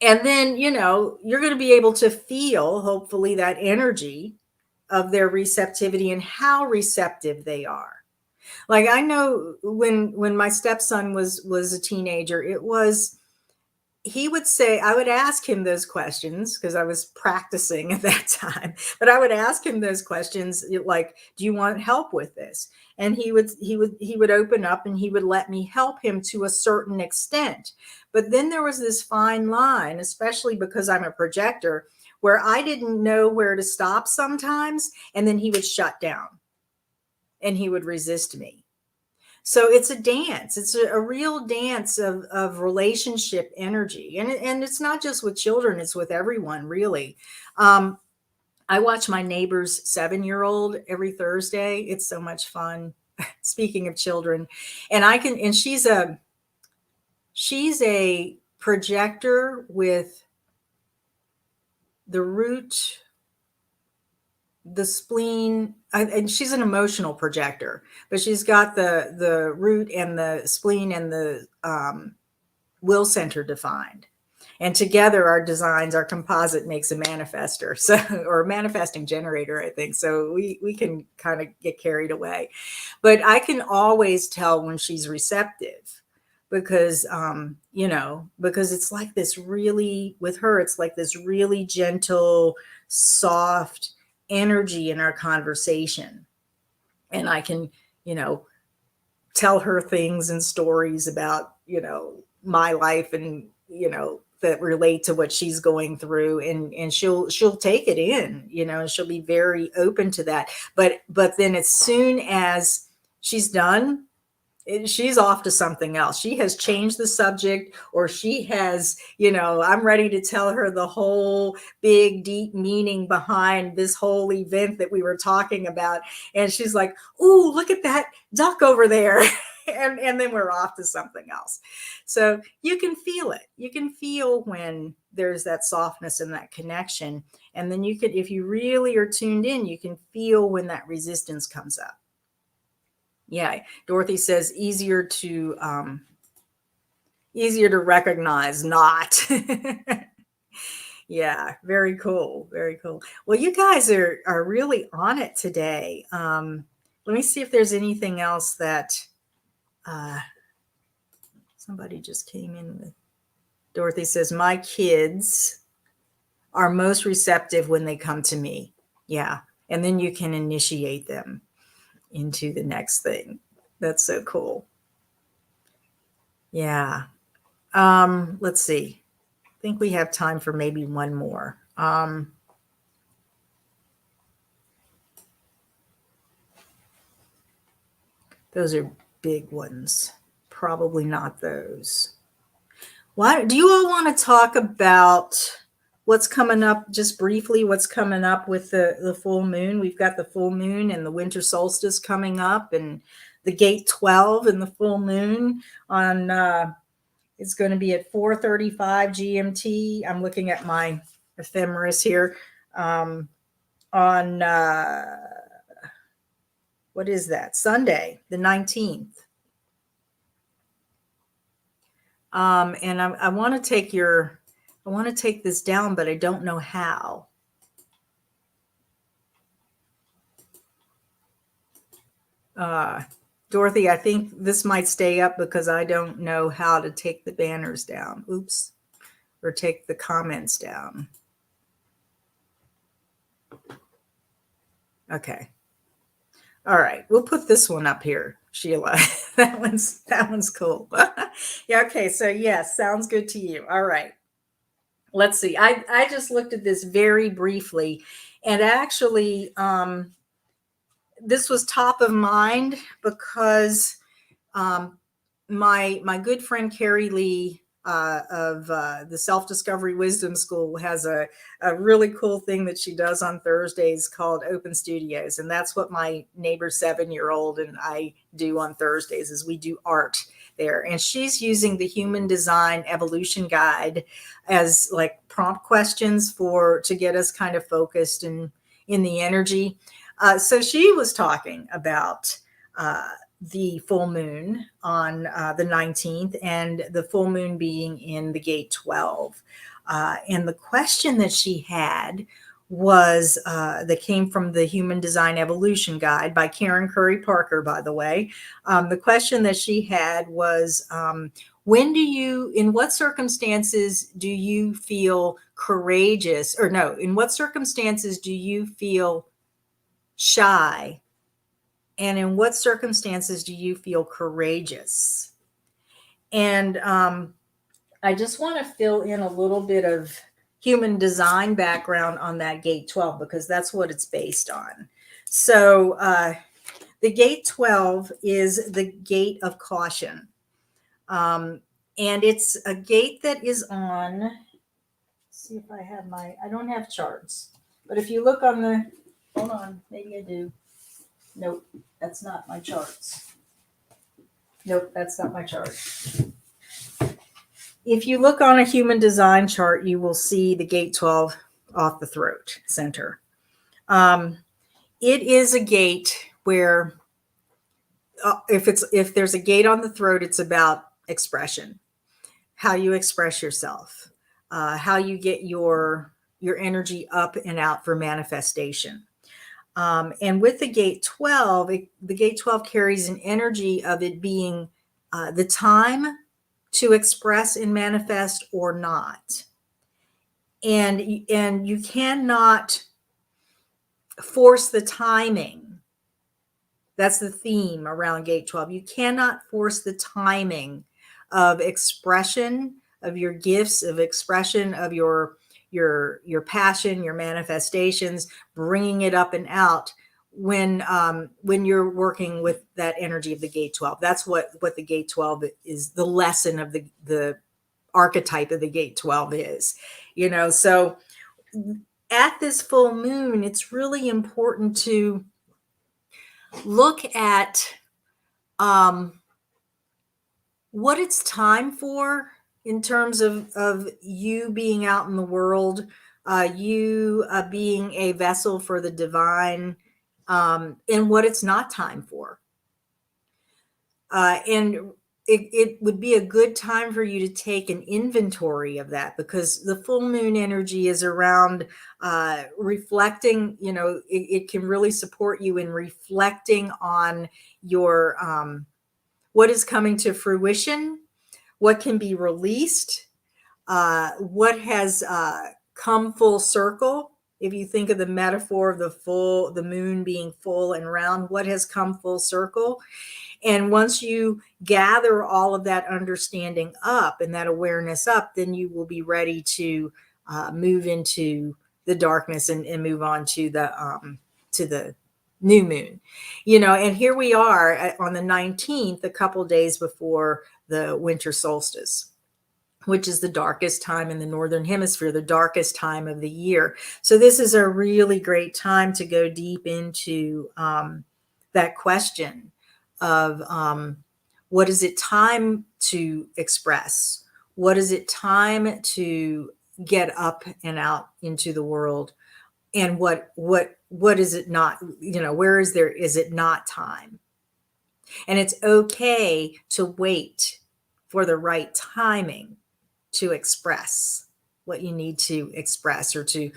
And then, you're going to be able to feel, hopefully, that energy of their receptivity and how receptive they are. Like, I know when my stepson was a teenager, he would say, I would ask him those questions because I was practicing at that time, but I would ask him those questions like, do you want help with this? And he would open up and he would let me help him to a certain extent. But then there was this fine line, especially because I'm a projector, where I didn't know where to stop sometimes. And then he would shut down and he would resist me. So it's a dance. It's a real dance of relationship energy. And it's not just with children, it's with everyone, really. I watch my neighbor's 7-year-old every Thursday. It's so much fun. Speaking of children. And she's a projector with the root, the spleen, and she's an emotional projector, but she's got the root and the spleen and the will center defined. And together our designs, our composite makes a manifester, so, or a manifesting generator, I think. So we can kind of get carried away. But I can always tell when she's receptive because, because it's like this really, with her, it's like this really gentle, soft energy in our conversation. And I can, tell her things and stories about, my life and, that relate to what she's going through, and she'll take it in, and she'll be very open to that. But then as soon as she's done, she's off to something else. She has changed the subject, or she has, I'm ready to tell her the whole big, deep meaning behind this whole event that we were talking about. And she's like, "Ooh, look at that duck over there." And then we're off to something else. So you can feel it. You can feel when there's that softness and that connection. And then you could, if you really are tuned in, you can feel when that resistance comes up. Yeah, Dorothy says easier to recognize, not. Yeah, very cool, very cool. Well, you guys are really on it today. Let me see if there's anything else that somebody just came in with. Dorothy says, my kids are most receptive when they come to me. Yeah, and then you can initiate them into the next thing. That's so cool. Yeah. Let's see. I think we have time for maybe one more. Those are big ones. Probably not those. Why do you all want to talk about what's coming up, just briefly, what's coming up with the full moon? We've got the full moon and the winter solstice coming up, and the gate 12 and the full moon on it's going to be at 4:35 GMT. I'm looking at my ephemeris here. On what is that? Sunday, the 19th. And I want to take this down, but I don't know how. Dorothy, I think this might stay up because I don't know how to take the banners down. Oops. Or take the comments down. Okay. All right. We'll put this one up here, Sheila. that one's cool. Yeah. Okay. So yes, sounds good to you. All right. Let's see. I just looked at this very briefly, and actually, this was top of mind because my good friend Carrie Lee of the Self-Discovery Wisdom School has a really cool thing that she does on Thursdays called Open Studios. And that's what my neighbor 7-year-old and I do on Thursdays, is we do art there. And she's using the Human Design Evolution Guide as like prompt questions to get us kind of focused in the energy. So she was talking about the full moon on the 19th, and the full moon being in the gate 12. And the question that she had was that came from the Human Design Evolution Guide by Karen Curry Parker, by the way. The question that she had was, in what circumstances do you feel courageous, or no, in what circumstances do you feel shy? And in what circumstances do you feel courageous? And I just want to fill in a little bit of human design background on that gate 12, because that's what it's based on. So the gate 12 is the gate of caution. And it's a gate that is on, let's see if I don't have charts, but if you look on hold on, maybe I do. Nope, that's not my charts. Nope, that's not my chart. If you look on a human design chart, you will see the gate 12 off the throat center. Um, it is a gate where if there's a gate on the throat, it's about expression, how you express yourself, how you get your energy up and out for manifestation. And with the gate 12, the gate 12 carries an energy of it being the time to express and manifest or not. And you cannot force the timing. That's the theme around gate 12. You cannot force the timing of expression of your gifts, of expression of your passion, your manifestations, bringing it up and out when you're working with that energy of the gate 12. That's what the gate 12 is, the lesson of the archetype of the gate 12 is. So at this full moon, it's really important to look at what it's time for in terms of you being out in the world, you being a vessel for the divine, and what it's not time for. And it would be a good time for you to take an inventory of that, because the full moon energy is around reflecting. It can really support you in reflecting on your what is coming to fruition, what can be released, what has come full circle. If you think of the metaphor of the moon being full and round, what has come full circle? And once you gather all of that understanding up and that awareness up, then you will be ready to move into the darkness and move on to the new moon. And here we are on the 19th, a couple days before the winter solstice, which is the darkest time in the northern hemisphere, the darkest time of the year. So this is a really great time to go deep into that question of what is it time to express? What is it time to get up and out into the world? And what is it not? Where is it not time? And it's okay to wait for the right timing to express what you need to express, or to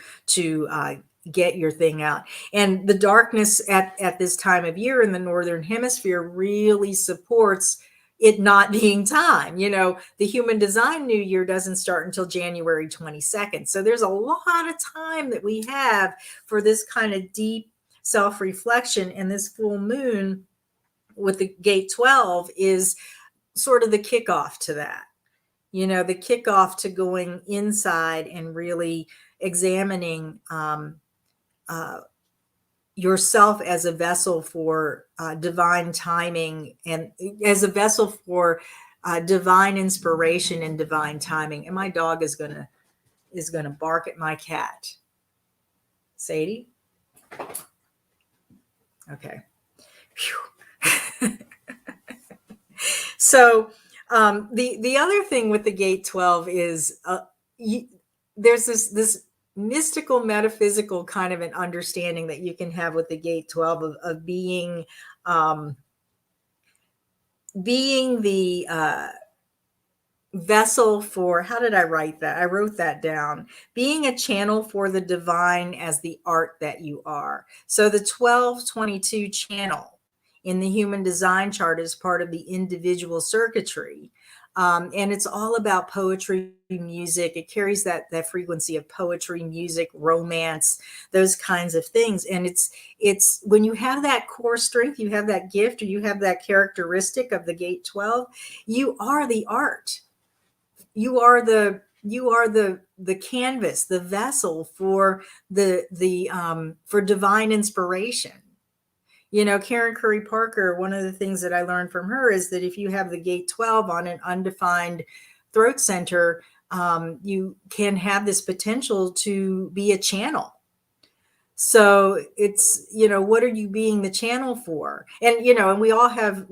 get your thing out. And the darkness at this time of year in the northern hemisphere really supports it not being time. The human design new year doesn't start until January 22nd. So there's a lot of time that we have for this kind of deep self-reflection. And this full moon with the gate 12 is sort of the kickoff to that. The kickoff to going inside and really examining yourself as a vessel for divine timing, and as a vessel for divine inspiration and divine timing. And my dog is gonna bark at my cat. Sadie? Okay. So the other thing with the gate 12 is there's this mystical, metaphysical kind of an understanding that you can have with the gate 12 of being the vessel for, how did I write that? I wrote that down. Being a channel for the divine as the art that you are. So the 1222 channel in the human design chart is part of the individual circuitry. And it's all about poetry, music. It carries that frequency of poetry, music, romance, those kinds of things. And it's when you have that core strength, you have that gift, or you have that characteristic of the gate 12, you are the art. You are the canvas, the vessel for for divine inspiration. Karen Curry Parker, one of the things that I learned from her is that if you have the gate 12 on an undefined throat center, you can have this potential to be a channel. So it's, what are you being the channel for? And, and we all have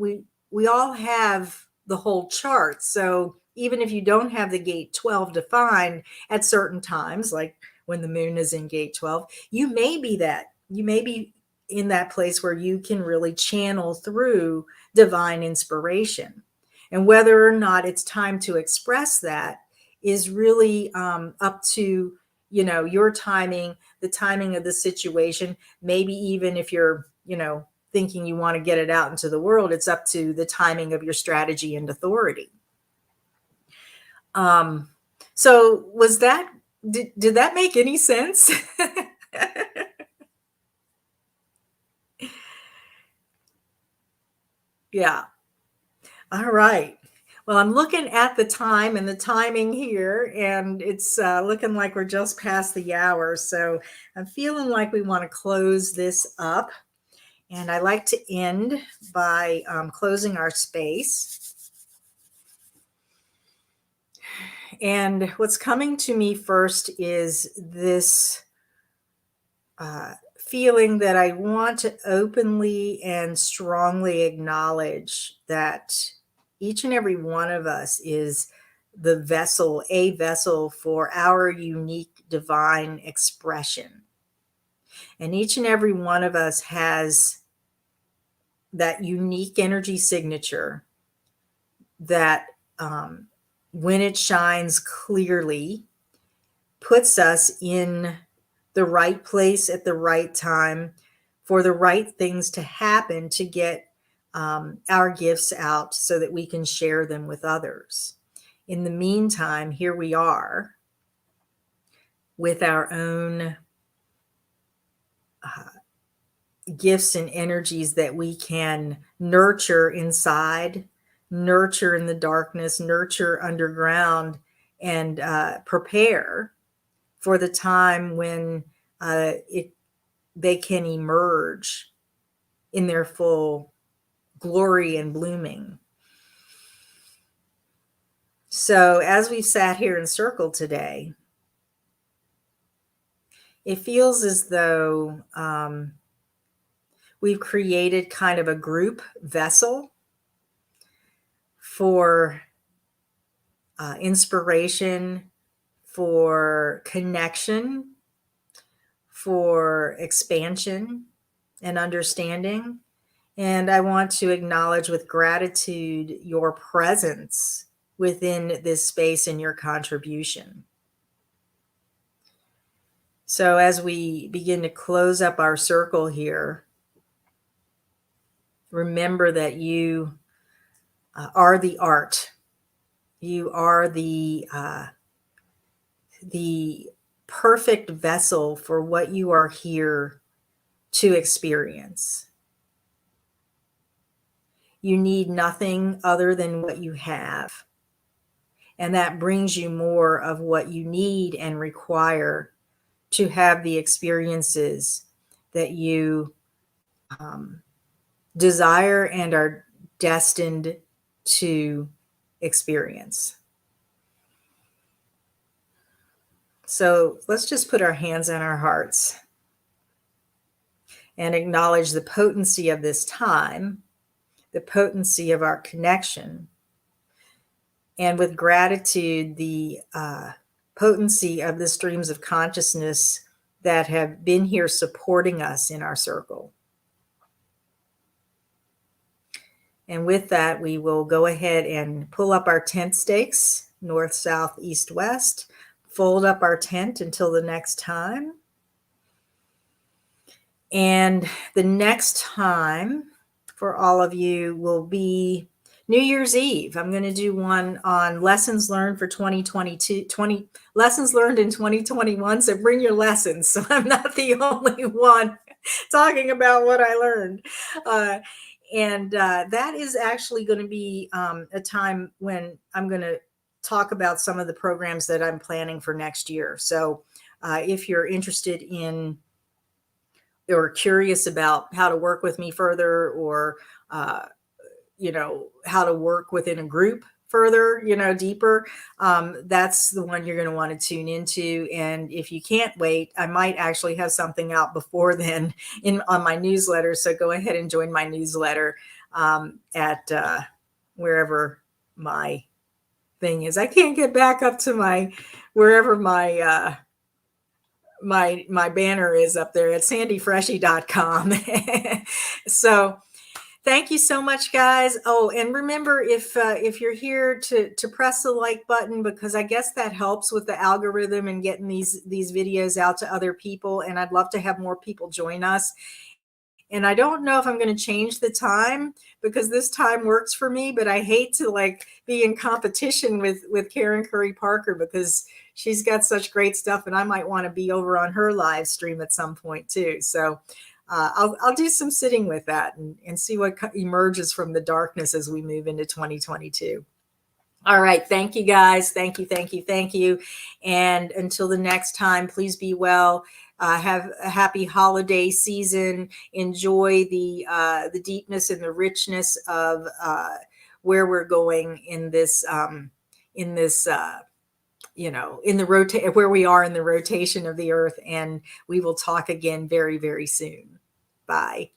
the whole chart. So even if you don't have the gate 12 defined at certain times, like when the moon is in gate 12. You may be in that place where you can really channel through divine inspiration. And whether or not it's time to express that is really up to, your timing, the timing of the situation. Maybe even if you're, thinking you want to get it out into the world, it's up to the timing of your strategy and authority. So was that, did that make any sense? Yeah. All right. Well, I'm looking at the time and the timing here, and it's looking like we're just past the hour. So I'm feeling like we want to close this up. And I like to end by closing our space. And what's coming to me first is this feeling that I want to openly and strongly acknowledge that each and every one of us is a vessel for our unique divine expression. And each and every one of us has that unique energy signature that, when it shines clearly, puts us in the right place at the right time for the right things to happen to get our gifts out so that we can share them with others. In the meantime, here we are with our own gifts and energies that we can nurture inside, nurture in the darkness, nurture underground, and prepare for the time when they can emerge in their full glory and blooming. So as we've sat here in circle today, it feels as though we've created kind of a group vessel for inspiration, for connection, for expansion and understanding. And I want to acknowledge with gratitude your presence within this space and your contribution. So as we begin to close up our circle here, remember that you are the art. You are the perfect vessel for what you are here to experience. You need nothing other than what you have. And that brings you more of what you need and require to have the experiences that you desire and are destined to experience. So let's just put our hands on our hearts and acknowledge the potency of this time, the potency of our connection, and with gratitude, the potency of the streams of consciousness that have been here supporting us in our circle. And with that, we will go ahead and pull up our tent stakes, north, south, east, west, fold up our tent until the next time. And the next time for all of you will be New Year's Eve. I'm going to do one on lessons learned for 2022, 20 lessons learned in 2021. So bring your lessons. So I'm not the only one talking about what I learned. And that is actually going to be a time when I'm going to talk about some of the programs that I'm planning for next year. So if you're interested in or curious about how to work with me further, or how to work within a group further, deeper, that's the one you're going to want to tune into. And if you can't wait, I might actually have something out before then on my newsletter. So go ahead and join my newsletter at wherever my thing is. I can't get back up to wherever my my banner is up there at sandyfreshy.com. So thank you so much, guys. Oh, and remember, if you're here to press the like button, because I guess that helps with the algorithm and getting these videos out to other people. And I'd love to have more people join us. And I don't know if I'm going to change the time because this time works for me, but I hate to like be in competition with Karen Curry Parker because she's got such great stuff, and I might want to be over on her live stream at some point too. So I'll do some sitting with that and see what emerges from the darkness as we move into 2022. All right. Thank you, guys. Thank you. Thank you. Thank you. And until the next time, please be well. Have a happy holiday season. Enjoy the deepness and the richness of where we're going in this in this in the rotate where we are in the rotation of the earth. And we will talk again very, very soon. Bye.